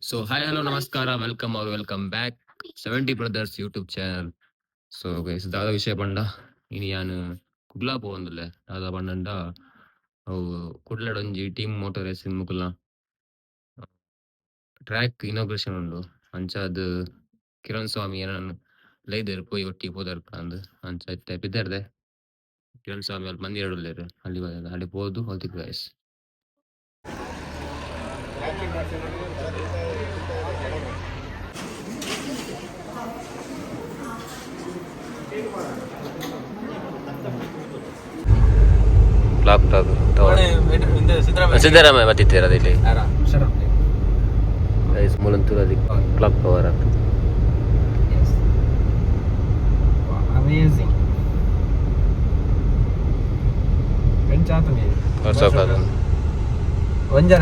So hi hello ನಮಸ್ಕಾರ welcome back 70 brothers YouTube channel. So guys ದಾದ ವಿಷಯ ಪಂಡ ಇನಿ ಯಾನ್ ಕುಡ್ಲಾ ಪೋವೊಂದುಲ್ಲೆ ದಾದ ಪಂಡಂಡ ಅವು ಕುಡ್ಲಡೊಂಜಿ ಟೀಮ್ ಮೋಟರ್ ರೇಸಿಂಗ್ ಮುಕುಲ್ನ ಟ್ರ್ಯಾಕ್ ಇನಾಗ್ರೇಷನ್ ಉಂಡು ಅಂಚಾದ್ ಕಿರಣ್ ಸ್ವಾಮಿ ಏನನ್ ಲೈದೆರ್ ಪೋಯಿ ಒಟ್ಟಿಗೆ ಪೋದರ್ಪ ಅಂದ್ ಅಂಚ ಇತ್ತೆ ಬಿದ್ದರ್ದೆ ಕಿರಣ್ ಸ್ವಾಮಿ ಅಲ್ಲಿ ಮಂದಿ ಉಲ್ಲೆರ್ ಅಲ್ಲಿ ಅಲ್ಲಿ ಪೋದು ಹೊಲ್ತಿಕ್ ಗೈಸ್. ಸಿದ್ದರಾಮಯ್ಯ ಬತ್ತಿತ್ತೀರ ಇಲ್ಲಿ ಮೂಲಂತೂರು ಅದಕ್ಕೆ ಕ್ಲಾಕ್ ಟವರ್ ಅಂತ amazing penchata me ವರ್ಷೋಕಾದ ಒಂಜರ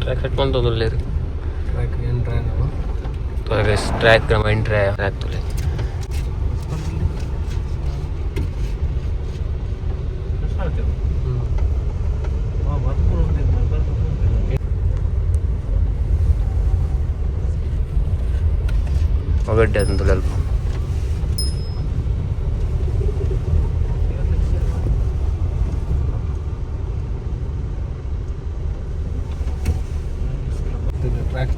ಟ್ರ್ಯಾಕ್ ಸೆಟ್ ಬಂತೊಂದುಲ್ಲೆ ಟ್ರ್ಯಾಕ್ ಏನ್ ಟ್ರ್ಯಾಕ್ ಮೈನ್ ಟ್ರ್ಯಾಕ್ ತುಲೆ ಒಗಡ್ಡೆ ಅದಂತ ಅಲ್ಪ ಟ್ರ್ಯಾಕ್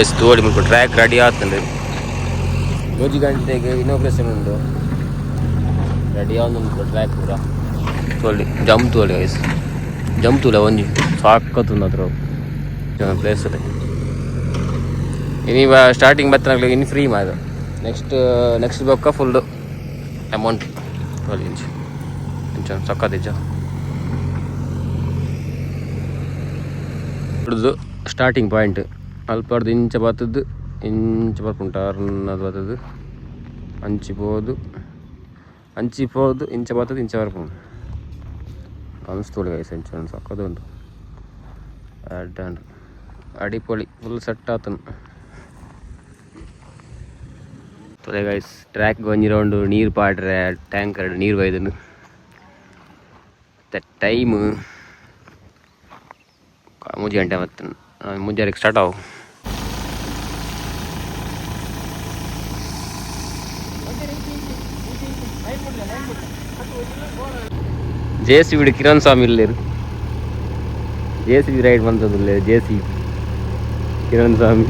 ಎಷ್ಟು ಓಡಿ ಮುಲ್ಪ ಟ್ರ್ಯಾಕ್ ರೆಡಿ ಆಗ್ತದೆ. 2 ಗಂಟೆಗೆ ಇನಾಗ್ರೇಷನ್ ಉಂಡು ರೆಡಿ ಆವೊಂದು ಟ್ರ್ಯಾಕ್ ಪೂರ ತೋಲಿ ಜಂಪ್ ತೋಲಿ ಗೈಸ್ ಜಂಪ್ ತೂಲೆ ಒಂಜಿ ಸಾಕತ್ತುಂಡು ಅದ್ರ ಪ್ಲೇಸ್ ಅಲ್ಲಿ ಇನ್ನೀವ ಸ್ಟಾರ್ಟಿಂಗ್ ಬತ್ತನಾಗ್ಲಿ ಇನ್ನು ಫ್ರೀ ಮಾದ ನೆಕ್ಸ್ಟ್ ಬೊಕ್ಕ ಫುಲ್ ಅಮೌಂಟ್ ತೋಲಿ ಇಂಚ ಸಕ್ಕತ್ತಿಜ್ಜ ಹಿಡಿದು ಸ್ಟಾರ್ಟಿಂಗ್ ಪಾಯಿಂಟ್ ಅಲ್ಪರ್ದು ಇಂಚ ಬರ್ತದ್ದು ಇಂಚ ಬರ್ಪುಂಟು ಟರ್ನದು ಬರ್ತದ್ದು ಅಂಚಿಪೋದು ಇಂಚ ಬರ್ತದ್ದು ಇಂಚ ಬರ್ಪುಂಡು ಅನಿಸ್ತೋಳಿ ಗೈಸ್ ಇಂಚ ಸಕ್ಕದು ಉಂಟು ಅಡಿಪೊಳಿ ಫುಲ್ ಸೆಟ್ ಆತನು ತೊಲೆ ಗೈಸ್ ಟ್ರ್ಯಾಕ್ ಒಂಜಿ ರೌಂಡ್ ನೀರು ಪಾಡ್ರೆ ಟ್ಯಾಂಕರ್ ನೀರು ಬೈದನು ಟೈಮ್ 3 ಗಂಟೆ ಮತ್ತೆ ಮುಂಜಾನೆ ಸ್ಟಾರ್ಟ್ ಆವು JCB ಕಿರಣ್ ಸ್ವಾಮಿ ಇಲ್ಲೇರು JCB ರೈಡ್ ಬಂದದಿಲ್ಲ JCB ಕಿರಣ್ ಸ್ವಾಮಿ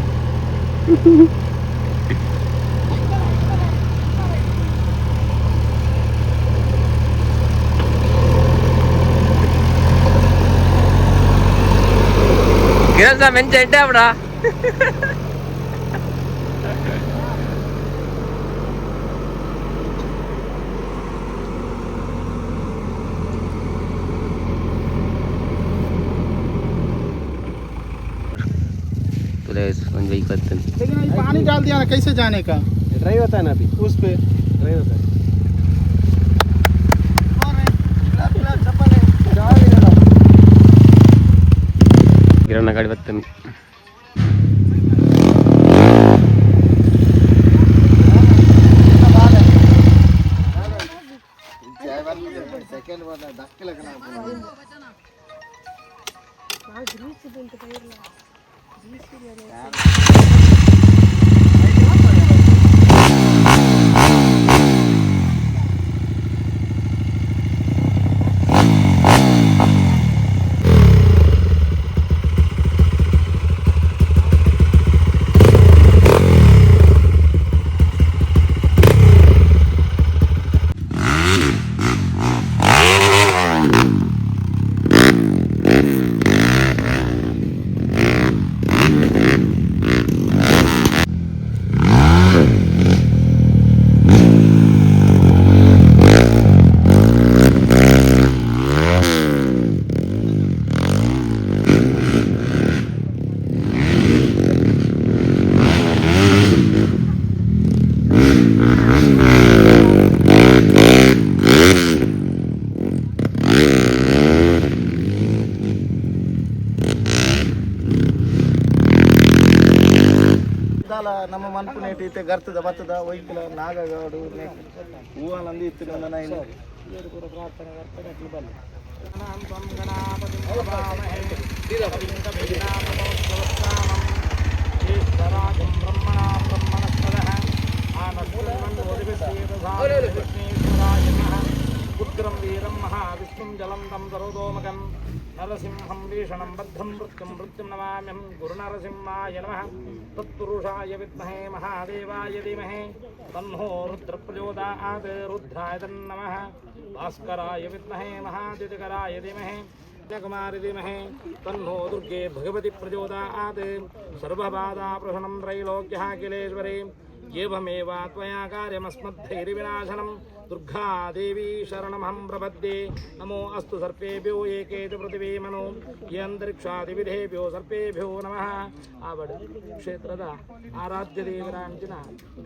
ಕಿರಣ್ ಸ್ವಾಮಿ ಎಂಚ ಎಡ್ಡೆ ಅವಡ लेकिन पानी डाल दिया ना, कैसे जाने का ड्राइव होता है ना अभी उस पे ड्राइव होता है। ಕಿರಣ ಗಾಡಿ ಬರ್ತೇನೆ ನಮ್ಮ ಮನ್ಪುನೇಟಿ ಇತ್ತೆ ಗರ್ತದ ಬತ್ತದ ಒಯ್ಕಲ ನಾಗಗಾಡು ಹೂವನಂದು ಇತ್ತು ನನ್ನ ಪೂರ ಪ್ರಾರ್ಥನೆ ಗರ್ತನೆ ಬಲ್ಲ ಉಗ್ರಂ ವೀರಂ ಮಹಾವಿಷ್ಣುಂ ಜಲಂತಂ ಸರೋದೋಮಕಂ ನರಸಿಂಹಂ ಭೀಷಣಂ ಬದ್ಧಂ ಮೃತ್ಯುಂ ನಮಾಮ್ಯಹಂ ಗುರುನರಸಿಂಹಾಯ ನಮಃ ತತ್ಪುರುಷಾಯ ವಿದ್ಮಹೇ ಮಹಾದೇವಾಯ ಧೀಮಹಿ ತನ್ನೋ ರುದ್ರ ಪ್ರಚೋದಯಾತ್ ರುದ್ರಾಯ ತನ್ನಮಃ ಭಾಸ್ಕರಾಯ ವಿದ್ಮಹೇ ಮಹಾದಿತಿಕರಾಯ ಧೀಮಹಿ कुमारी धीमहि तन्नो दुर्गे भगवती प्रचोदयात् सर्वबाधाप्रशमनं त्रैलोक्यः अखिलेश्वरी एवमेव त्वया कार्यमस्मद्धैर्विनाशनं दुर्गा देवी शरणमहं प्रपद्ये नमो अस्तु सर्पेभ्यो एके च पृथिवी मनो ये अंतरिक्षादिविधेभ्यो सर्पेभ्यो नमः आवड ಕ್ಷೇತ್ರದ ಆರಾಧ್ಯ ದೇವರಾಂಚಿನ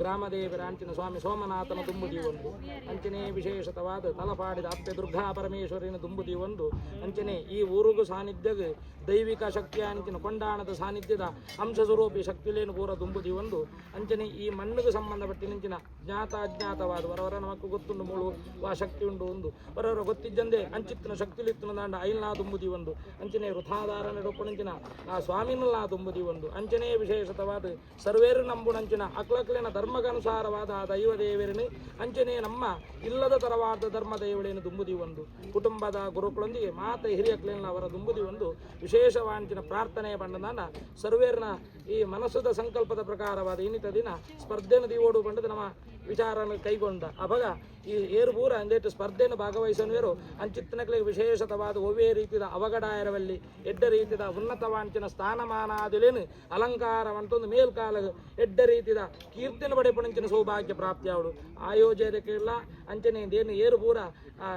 ಗ್ರಾಮ ದೇವರಾಂಚಿನ ಸ್ವಾಮಿ ಸೋಮನಾಥನ ದುಂಬುದಿ ಒಂದು ಅಂಚನೆ ವಿಶೇಷತವಾದ ತಲಪಾಡಿದ ಅಪ್ಪೆ ದುರ್ಗಾ ಪರಮೇಶ್ವರಿನ ದುಂಬುದಿ ಒಂದು ಅಂಚನೆ ಈ ಊರುಗು ಸಾನ್ನಿಧ್ಯಗ ದೈವಿಕ ಶಕ್ತಿಯ ಅಂಚಿನ ಕೊಂಡಾಣದ ಸಾನ್ನಿಧ್ಯದ ಅಂಶ ಸ್ವರೂಪಿ ಶಕ್ತಿಲೇನು ಪೂರ ದುಂಬುದಿ ಒಂದು ಅಂಚನೆ ಈ ಮಣ್ಣಿಗೆ ಸಂಬಂಧಪಟ್ಟಿನ ಜ್ಞಾತ ಅಜ್ಞಾತವಾದ ವರವರ ನಮಕ್ಕೆ ಗೊತ್ತುಂಡು ಮೂಳು ಆ ಶಕ್ತಿ ಉಂಡು ಒಂದು ವರವರ ಗೊತ್ತಿದ್ದಂದೆ ಅಂಚಿತ್ತಿನ ಶಕ್ತಿಲಿತ್ತಿನ ದಾಂಡ ಐಲ್ನಾ ದುಂಬುದಿ ಒಂದು ಅಂಚನೆ ವೃಥಾಧಾರಣ ರೂಪಣಂಚಿನ ಆ ಸ್ವಾಮಿನಲ್ಲ ದುಂಬುದಿ ಒಂದು ಅಂಚನೆ ವಿಶೇಷತವಾದ ಸರ್ವೇರು ನಂಬುಣಂಚಿನ ಅಕ್ಲಕ್ಲಿನ ಧರ್ಮಗನುಸಾರವಾದ ದೈವ ದೇವರಿನ ಅಂಚನೆ ನಮ್ಮ ಇಲ್ಲದ ತರವಾದ ಧರ್ಮ ದೇವಳೇನು ದುಂಬುದಿ ಒಂದು ಕುಟುಂಬದ ಗುರುಗಳೊಂದಿಗೆ ಮಾತ ಹಿರಿಯಕ್ಲೇನ ಅವರ ದುಂಬುದಿ ಒಂದು ವಿಶೇಷವಾಂಚಿನ ಪ್ರಾರ್ಥನೆ ಬಂಡದಾಂಡ ಸರ್ವೇರ್ನ ಈ ಮನಸ್ಸುದ ಸಂಕಲ್ಪದ ಪ್ರಕಾರವಾದ ಇನ್ನಿತ ದಿನ ಸ್ಪರ್ಧೆನ ದಿವೋಡು ಬಂಡದ ನಮ್ಮ ವಿಚಾರನ ಕೈಗೊಂಡ ಅಭಗ ಈ ಏರು ಪೂರ ಅಂದೇಟು ಸ್ಪರ್ಧೆಯನ್ನು ಭಾಗವಹಿಸೋರು ಅಂಚಿತ್ತನಗಳಿಗೆ ವಿಶೇಷತವಾದ ಒವ್ವೇ ರೀತಿಯ ಅವಘಡಾಯರವಲ್ಲಿ ಎಡ್ಡ ರೀತಿಯ ಉನ್ನತವಾಂಚಿನ ಸ್ಥಾನಮಾನಾದಿಲೇನು ಅಲಂಕಾರವಂತೊಂದು ಮೇಲ್ಕಾಲ ಎಡ್ಡ ರೀತಿಯ ಕೀರ್ತಿನ ಪಡೆಪಣಂಚಿನ ಸೌಭಾಗ್ಯ ಪ್ರಾಪ್ತಿಯಾವಡು ಆಯೋಜಕರೆಲ್ಲ ಅಂಚನೆ ಏನು ಏರು ಪೂರ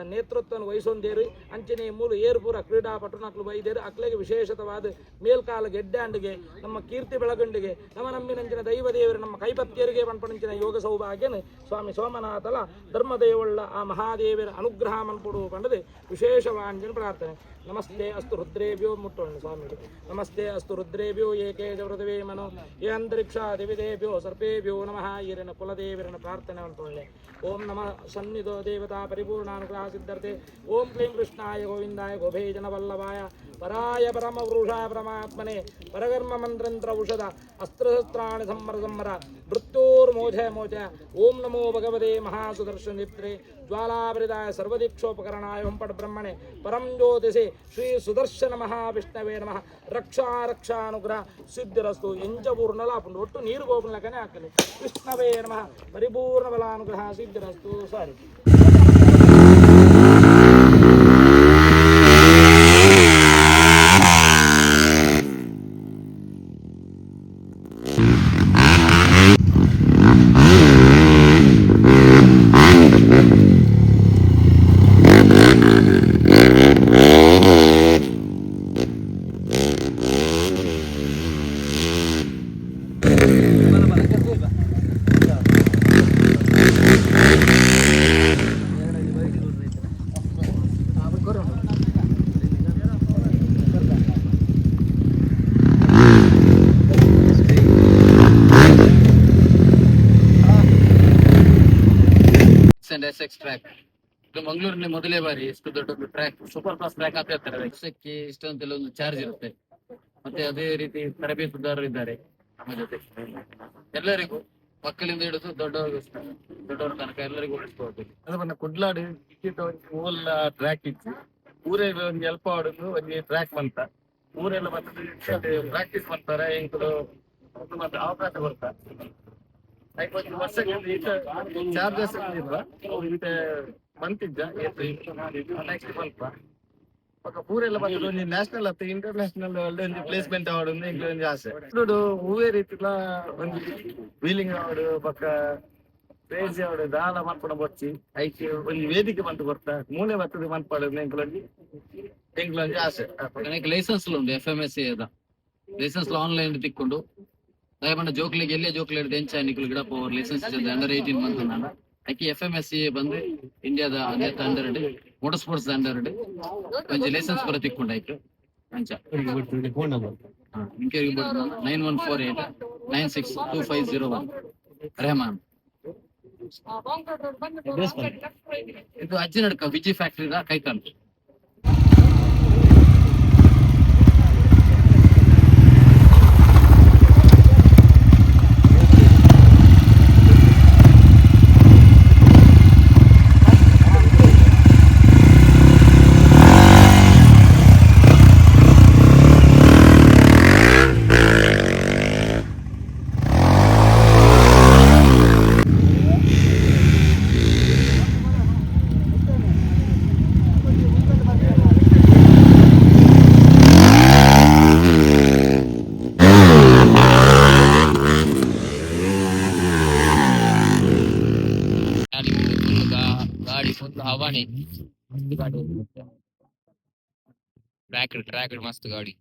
ನೇತೃತ್ವವನ್ನು ವಹಿಸೊಂದೇರು ಅಂಚನೆ ಮೂಲ ಏರು ಪೂರ ಕ್ರೀಡಾಪಟುನಕ್ಲು ಬೈದೇರು ಅಕ್ಲೆಗೆ ವಿಶೇಷತವಾದ ಮೇಲ್ಕಾಲ ಗೆಡ್ಡಾಂಡಿಗೆ ನಮ್ಮ ಕೀರ್ತಿ ಬೆಳಗಂಡಿಗೆ ನಮ್ಮ ನಮ್ಮಿನಂಚಿನ ದೈವ ದೇವರು ನಮ್ಮ ಕೈಪತ್ಯರಿಗೆ ಪಂಪಣಂಚಿನ ಯೋಗ ಸೌಭಾಗ್ಯನ ಸ್ವಾಮಿ ಸೋಮನಾಥಲ ಧರ್ಮದೇವಳ್ಳ ಆ ಮಹಾದೇವರ ಅನುಗ್ರಹ ಮನ್ಪುಡು ಪಂಡದೆ ವಿಶೇಷವಾಂಜನ ಪ್ರಾರ್ಥನೆ ನಮಸ್ತೆ ಅಸ್ತು ರುದ್ರೇಭ್ಯೋ ಮುಟ್ಟೋಣ ಸ್ವಾಮಿ ನಮಸ್ತೆ ಅಸ್ತು ರುದ್ರೇಭ್ಯೋ ಏಕೆ ಪೃಥಿವೇ ಮನೋ ಏ ಅಂತರಿಕ್ಷ ದಿವಿದೇಭ್ಯೋ ಸರ್ಪೇಭ್ಯೋ ನಮಃ ಈರಿನ ಕುಲದೇವರನ ಪ್ರಾರ್ಥನೆ ಅಂತೊಳ್ಳೆ ಓಂ ನಮಃ ಸನ್ನಿಧೋ ದೇವತಾ ಪರಿಪೂರ್ಣಾನುಗ್ರಹ ಸಿದ್ಧರ್ತೆ ಓಂ ಕ್ಲೀಂ ಕೃಷ್ಣಾಯ ಗೋವಿಂದಾಯ ಗೋಭೇಜನ ವಲ್ಲಭಾಯ ಪರಾಯ ಪರಮ ಪುರುಷಾಯ ಪರಮಾತ್ಮನೆ ಪರಕರ್ಮ ಮಂತ್ರಂತ್ರ ಔಷಧ ಅಸ್ತ್ರಶಸ್ತ್ರಾಣಿ ಸಂಮರ ಮೃತ್ಯೋರ್ಮೋಚ ಮೋಚ ಓಂ ನಮೋ ಭಗವತೆ ಮಹಾಸುದರ್ಶನಿತ್ರೆ ಜ್ವಾಲಾಭರಿದಾಯ ಸರ್ವದೀಕ್ಷೋಪಕರಣಾಯ ಹೊಂಪಟ ಬ್ರಹ್ಮಣೆ ಪರಂ ಜ್ಯೋತಿಷಿ ಶ್ರೀ ಸುದರ್ಶನ ಮಹಾವಿಷ್ಣವೇ ನಮಃ ರಕ್ಷಾನುಗ್ರಹ ಸಿದ್ಧಿರಸ್ತು ಎಂಜಪೂರ್ಣಲ ಹಾಕೊಂಡು ಒಟ್ಟು ನೀರು ಗೋಪುಲಕನೇ ಹಾಕಲಿ ವಿಷ್ಣವೇ ನಮಃ ಪರಿಪೂರ್ಣ ಬಲಾನುಗ್ರಹ ಸಿದ್ಧಿರಸ್ತು ಸಾರಿ SX ಟ್ರ್ಯಾಕ್ ಇದು ಮಂಗಳೂರಿನ ಮೊದಲೇ ಬಾರಿ ಎಷ್ಟು ದೊಡ್ಡ ಟ್ರ್ಯಾಕ್ ಸೂಪರ್ ಫಾಸ್ಟ್ ಟ್ರ್ಯಾಕ್ ಅಂತ ಹೇಳ್ತಾರೆ. ವರ್ಷಕ್ಕೆ ಇಷ್ಟಂತೆಲ್ಲ ಒಂದು ಚಾರ್ಜ್ ಇರುತ್ತೆ. ಮತ್ತೆ ಅದೇ ರೀತಿ ತರಬೇತುದಾರರು ಇದ್ದಾರೆ ನಮ್ಮ ಜೊತೆ. ಎಲ್ಲರಿಗೂ ಮಕ್ಕಳಿಂದ ಹಿಡಿದು ದೊಡ್ಡವರ ತನಕ ಎಲ್ಲರಿಗೂ ಓಡಿಸ್ಬೋದು. ಅದು ಕುಡ್ಲಾಡು ಓಲ್ ಟ್ರ್ಯಾಕ್ ಇತ್ತು ಊರೇ ಒಂದು ಹೆಲ್ಪ್ ಆಡುದು ಒಂದು ಟ್ರ್ಯಾಕ್ ಬಂತ ಊರೆಲ್ಲ ಮತ್ತೆ ಪ್ರಾಕ್ಟೀಸ್ ಮಾಡ್ತಾರೆ ಎಂಕುಲು ಮತ್ತೆ ಅವಕಾಶ ಬರ್ತಾ ವರ್ಷಕ್ಕೆ ಚಾರ್ಜಸ್ ಇಲ್ವಾ ಬಂತಿದ್ದ ನೆಕ್ಸ್ಟ್ ಸ್ವಲ್ಪ ಪೂರೆಲ್ಲ ಬಂದದ್ದು ಒಂದು ನ್ಯಾಷನಲ್ ಅಥವಾ ಇಂಟರ್ನ್ಯಾಷನಲ್ ಒಂದು ಪ್ಲೇಸ್ಮೆಂಟ್ ಅವಾರ್ಡ್ ಒಂದು ಆಸೆ ನೋಡು ಹೂವೇ ರೀತಿಲ ಒಂದು ವೀಲಿಂಗ್ ಅವಾರ್ಡ್ ಪಕ್ಕ ಕ್ರೇಜಿ ಅವಾರ್ಡ್ ದಾನ ಮಾಡ್ಕೊಂಡು ಬರ್ಚಿ ಐಕೆ ಒಂದು ವೇದಿಕೆ ಬಂತು ಬರ್ತಾ ಮೂಲೆ ಬರ್ತದೆ ಮನ್ಪಾಡೋದು ಎಂಕ್ಲೊಂದು ಆಸೆ ಲೈಸೆನ್ಸ್ ಉಂಟು FMSC ಲೈಸೆನ್ಸ್ ಆನ್ಲೈನ್ ತಿಕ್ಕೊಂಡು ದಯಮಾಡಿ ಜೋಕ್ಲಿಗೆ ಎಲ್ಲೇ ಜೋಕ್ಲಿ ಹಿಡಿದು ಎಂಚ ನಿಕ್ಲು ಗಿಡ ಪೋರ್ ಲೈಸೆನ್ಸ್ ಅಂಡರ್ 18 ಬಂತು ನಾನು ಅಕ್ಕಿ FMSC ಬಂದು ಇಂಡಿಯಾದ ಅಂಡರ್ ಮೋಟರ್ ಸ್ಪೋರ್ಟ್ಸ್ ಅಂಡರ್ ಒಂಜಿ ಲೈಸೆನ್ಸ್ ಪೂರ ತಿಕ್ಕೊಂಡು ಆಯ್ತು ಅಂಚ ಫೋನ್ ನಂಬರ್ 9148 962501 ರೆಹಮಾನ್. ಇದು ಅಜ್ಜಿನಡ್ಕ ವಿಜಿ ಫ್ಯಾಕ್ಟ್ರಿ ಕೈಕಾಲ್. ಗಾಡಿ ಫುಲ್ ಹವಾನೆ. ಟ್ರ್ಯಾಕ್ ಮಸ್ತ್ ಗಾಡಿ.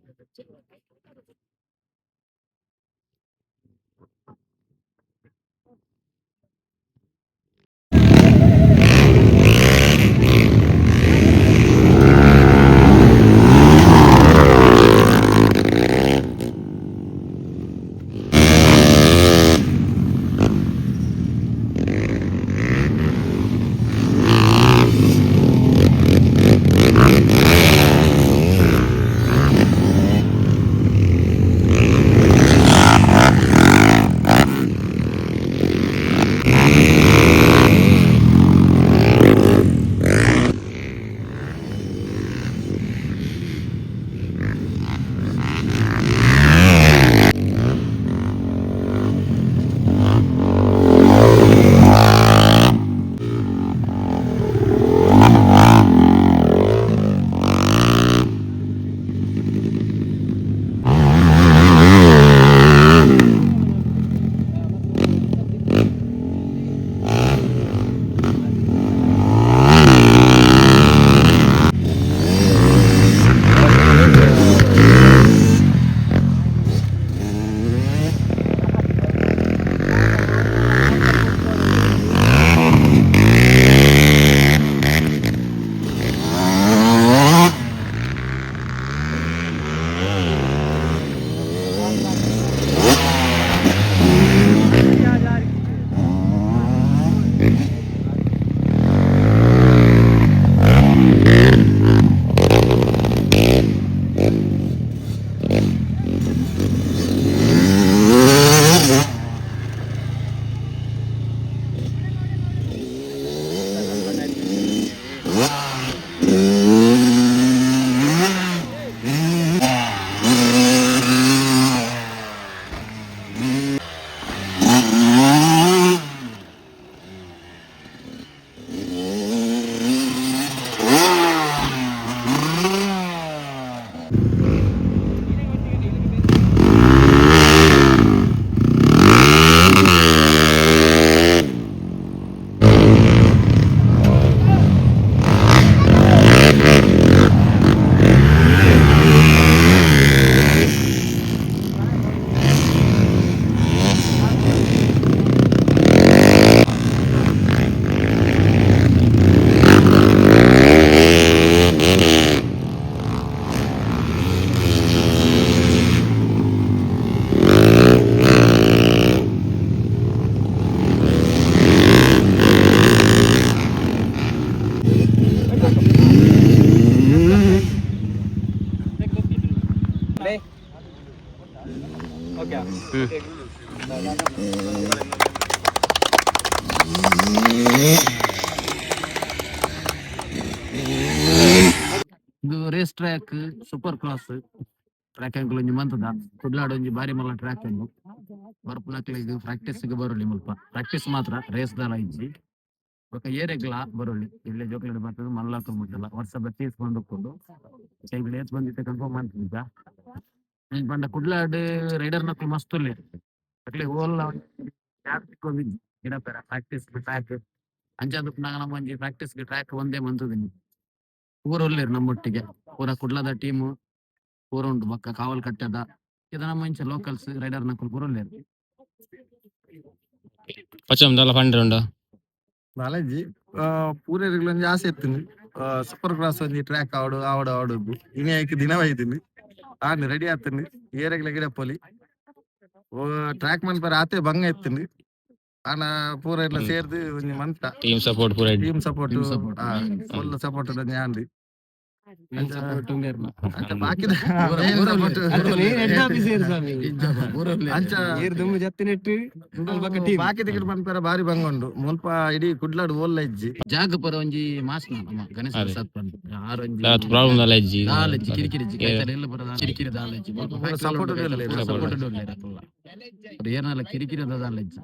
ಇದು race track super class track uncle ಒಂಜಿ ಮಂತದ ಕುಡ್ಲಾಡ್ ಒಂಜಿ ಬಾರಿ ಮಲ್ಲ ಟ್ರ್ಯಾಕ್ ಅನ್ನು ಬರ್ಪುನಕ್ಲೆ ಇದು ಪ್ರಾಕ್ಟೀಸ್ ಗೆ ಬರೋಲಿ ಮುಲ್ಪ ಪ್ರಾಕ್ಟೀಸ್ ಮಾತ್ರ ರೇಸ್ ದಾಲ ಇಜ್ಜಿ ಬೊಕ ಏರೆಗ್ಲ ಬರೋಲಿ ಇಲ್ಲೇ ಜೋಕ್ಲೆಡ್ ಬರ್ತದೆ ಮಲ್ಲಾಕ ಮುಟ್ಟಲ್ಲ ವರ್ಷ ತೀಸ್ಕೊಂಡು ಹೋಗ್ಕೊಂಡು ಕೈಗಳು ಏತ್ ಬಂದಿತ್ತೆ ಕನ್ಫರ್ಮ್ ಮಾಡ್ತಿದ್ದ ಪಂಡ ಕುಡ್ಲಾಡ್ ರೈಡರ್ ನಕ್ಲು ಮಸ್ತ್ ಉಲ್ಲೆ ಅಕ್ಲೆ ಓಲ್ಲ ಗಿಡ ಪೇರ ಪ್ರಾಕ್ಟೀಸ್ ಟ್ರ್ಯಾಕ್ ಅಂಚಾದಕ್ಕೆ ನಾಗ ನಮ್ಮ ಒಂಜಿ ಪ್ರಾಕ್ಟೀಸ್ ಟ್ರ್ಯಾಕ್ ಒಂದೇ ಮಂತದಿನಿ ಪೂರ ಒಲ್ಲೇರು ನಮ್ಮೊಟ್ಟಿಗೆ ಪೂರ ಕುಡ್ಲದ ಟೀಮ್ ಪೂರ ಉಂಟು ಬೊಕ್ಕ ಕಾವಲ್ ಕಟ್ಟದ ಇದ ನಮ್ಮ ಇಂಚ ಲೋಕಲ್ಸ್ ರೈಡರ್ ನಕುಲು ಪೂರ ಒಲ್ಲೇರು ಪಚ್ಚಂದಲ್ಲ ಫಂಡ್ ಉಂಡ ಬಾಲಾಜಿ ಪೂರೆರ್ಗ್ಲೊಂಜಿ ಆಸೆ ಇತ್ತಿನಿ ಸೂಪರ್ ಕ್ರಾಸ್ ಒಂಜಿ ಟ್ರ್ಯಾಕ್ ಆವಡು ಇನಿ ಐಕ್ ದಿನ ಬೈದಿನಿ ಆಡ್ನಿ ರೆಡಿ ಆತೀನಿ ಏರೆಗ್ಲ ಗಿಡ ಪೋಲಿ ಟ್ರ್ಯಾಕ್ ಮನ್ಪರ ಆತೆ ಬಂಗ ಎತ್ತಿಂದು ಆನ ಪೂರ ಎಲ್ಲ ಸೇರ್ದು ಒಂಜಿ ಮಂತ ಟೀಮ್ ಸಪೋರ್ಟ್ ಪೂರ ಟೀಮ್ ಸಪೋರ್ಟ್ ಫುಲ್ ಸಪೋರ್ಟ್ ಯಾಂದು ಅಂಚ ಬಾಕಿದ ಬಾಕಿ ತಿಕ್ಕಟ್ ಮನ್ಪರ ಬಾರಿ ಬಂಗೊಂಡು ಮುಲ್ಪ ಇಡೀ ಕುಡ್ಲಾಡು ಓಲ್ಲ ಇಜ್ಜಿ ಜಾಗ ಪರ ಒಂಜಿ ಮಾಸ್ನ ಗಣೇಶ ಸತ್ಪಂಡ್ ಆರೊಂಜಿ ಪ್ರಾಬ್ಲಮ್ ಅಲರ್ಜಿ ದಾಲಜ್ಜಿ ಕಿರಿಕಿರಿ ಎಲ್ಲ ಬರ ಕಿರಿಕಿರಿ ದಾಲಜ್ಜಿ ಸಪೋರ್ಟ್ ಏನಲ್ಲ ಕಿರಿಕಿರಿ ದಾಲಜ್ಜಿ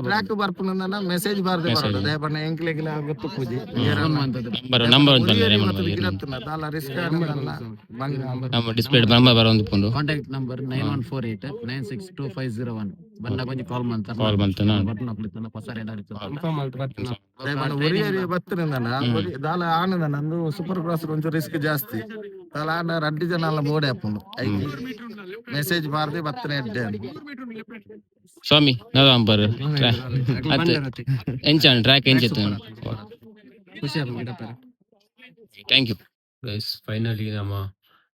ಟ್ರ್ಯಾಕ್ ಬರ್ಪುನ ಮೆಸೇಜ್ ಬಾರ್ದೆ ಬರೋದು ದಯಪಣ್ಣ ಎಂಕ್ಲೆಗ್ಲ ಗೊತ್ತು ಪೂಜಿ ನಂಬರ್ ದಾಲ ರಿಸ್ಕ್ ನಮ್ಮ ಡಿಸ್ಪ್ಲೇ ನಂಬರ್ ಬರೋಂದು ಕಾಂಟ್ಯಾಕ್ಟ್ ನಂಬರ್ 9148962501 ಬಂದ ಕೊಂಚ ಕಾಲ್ ಮಾಡ್ತಾರೆ ಕಾಲ್ ಮಾಡ್ತಾನ ಬತ್ತಿನ ದಾಲ ಆನದ ನಂದು ಸೂಪರ್ ಕ್ರಾಸ್ ಒಂಚೂರು ರಿಸ್ಕ್ ಜಾಸ್ತಿ ದಾಲ ಆನ ರಡ್ಡಿ ಜನ ಎಲ್ಲ ಬೋಡೆ ಹಾಕೊಂಡು ಮೆಸೇಜ್ ಬಾರ್ದೆ ಬತ್ತನೆ ಎಡ್ಡೆ ಸ್ವಾಮಿ ನಾವ್ ನಂಬರ್ ಎಂಚಾನ್ ಟ್ರ್ಯಾಕ್ ಎಂಚಿತ್ತು ಥ್ಯಾಂಕ್ ಯು ಗೈಸ್ ಫೈನಲಿ ನಮ್ಮ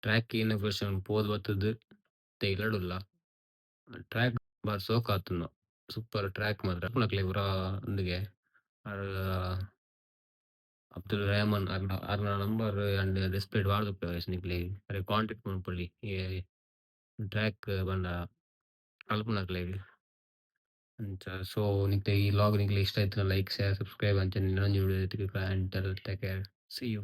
ಟ್ರ್ಯಾಕ್ ಇನಾಗ್ರೇಷನ್ ಪೋದ್ ಬತ್ತದು ಇಲ್ಲಡುಲ್ಲ ಟ್ರ್ಯಾಕ್ ಬಾರಿ ಸೋಕ್ ಆತುಂಡು ಸೂಪರ್ ಟ್ರ್ಯಾಕ್ ಮಾತ್ರ ನಕ್ಲೆ ಪೂರ ಒಂದಿಗೆ ಅಬ್ದುಲ್ ರೆಹಮಾನ್ ಅರ್ನ ನಂಬರ್ ಅಂಡ್ ಡಿಸ್ಪ್ಲೇಡ್ ವಾರ್ದು ಗೈಸ್ ನಿಕ್ಲೆ ಅರೆ ಕಾಂಟ್ಯಾಕ್ಟ್ ಮಾಡ್ಕೊಳ್ಳಿ ಟ್ರ್ಯಾಕ್ ಬಂಡ ಕಲ್ಪನಕ್ಲೆ ಅಂಚ ಸೊ ನಿಕ್ಲೆ ಈ ಲಾಗ್ ನಿಕ್ಲೆ ಇಷ್ಟ ಆಯ್ತು ಲೈಕ್ ಶೇರ್ ಸಬ್ಸ್ಕ್ರೈಬ್ ಅಂಚ ಇನ್ನೊಂದು video take care see you